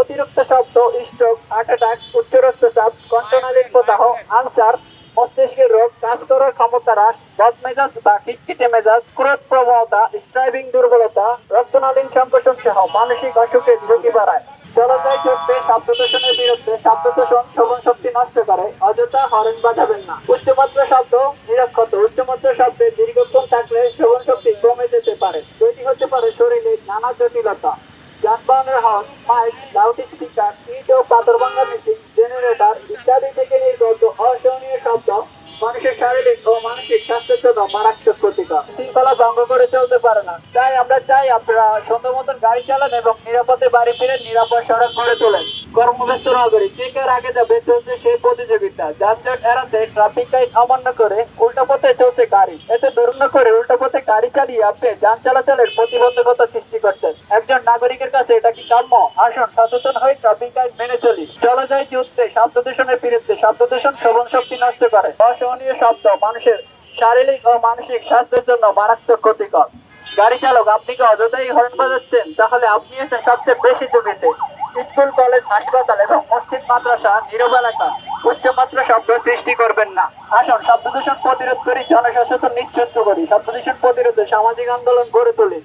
অতিরিক্ত শব্দ, stroke, heart attack, উচ্চ রক্তচাপ, কণ্ঠনালীর প্রদাহ, আলসার, মস্তিষ্কের রোগ, কাজ করার ক্ষমতা হ্রাস, বদমেজাজ বা খিটখিটে মেজাজ, ক্রোধ প্রবণতা, স্ট্রাইভিং দুর্বলতা, রক্তনালীর সংকোচন সহ মানসিক অসুখের ঝুঁকি বাড়ায়। জলবায়ু চলতে শব্দ দূষণের বিরুদ্ধে শব্দ দূষণ শ্রবণ শক্তি নষ্ট করে, অযথা হরেন বাজাবেন না। উচ্চমাত্রা শব্দ নিরক্ষত, উচ্চমাত্রা শব্দে দীর্ঘক্ষণ থাকলে শ্রবণ শক্তি কমে যেতে পারে, তৈরি হতে পারে শরীরে নানা জটিলতা। যানবাহনের হর্ন, মাইক, লাউড স্পিকার, ইট ও পাথর ভাঙা মেশিন, জেনারেটর ইত্যাদি থেকে নির্গত অসহনীয় শব্দ মানুষের শারীরিক ও মানসিক স্বাস্থ্যের জন্য মারাত্মক ক্ষতিকর। শৃঙ্খলা ভঙ্গ করে চলতে পারে না। তাই আমরা চাই আপনারা সুন্দর মতন গাড়ি চালান এবং নিরাপদে বাড়ি ফিরে নিরাপদ সড়ক করে তোলেন। কর্মব্যস্ত নাগরিক কে কার আগে যাবে চলছে সেই প্রতিযোগিতা। যানজট এড়াতে ট্রাফিক আইন অমান্য করে উল্টা পথে চলছে গাড়ি। এতে দুর্ঘটনা করে উল্টা পথে গাড়ি চালিয়ে আপনি যান চলাচলের প্রতিবন্ধকতা সৃষ্টি করছেন। একজন নাগরিকের কাছে এটা কি কাম্য? আসুন সচেতন হয়ে ট্রাফিক আইন মেনে চলি। চলে যায় যুদ্ধে শব্দ দূষণের বিরুদ্ধে। শব্দ দূষণ শ্রবণ শক্তি নষ্ট করে। অসহনীয় শব্দ মানুষের শারীরিক ও মানসিক স্বাস্থ্যের জন্য মারাত্মক ক্ষতিকর। গাড়ি চালক, আপনি কি অযথাই হর্ন বাজাচ্ছেন? তাহলে আপনি আছেন সবচেয়ে বেশি ঝুঁকিতে। স্কুল, কলেজ, হাসপাতাল এবং মসজিদ, মাদ্রাসা, নীরব এলাকা উচ্চমাত্রা শব্দ সৃষ্টি করবেন না। আসুন শব্দ দূষণ প্রতিরোধ করি, জনসচেতন নিশ্চিত করি। শব্দ দূষণ প্রতিরোধে সামাজিক আন্দোলন গড়ে তুলি।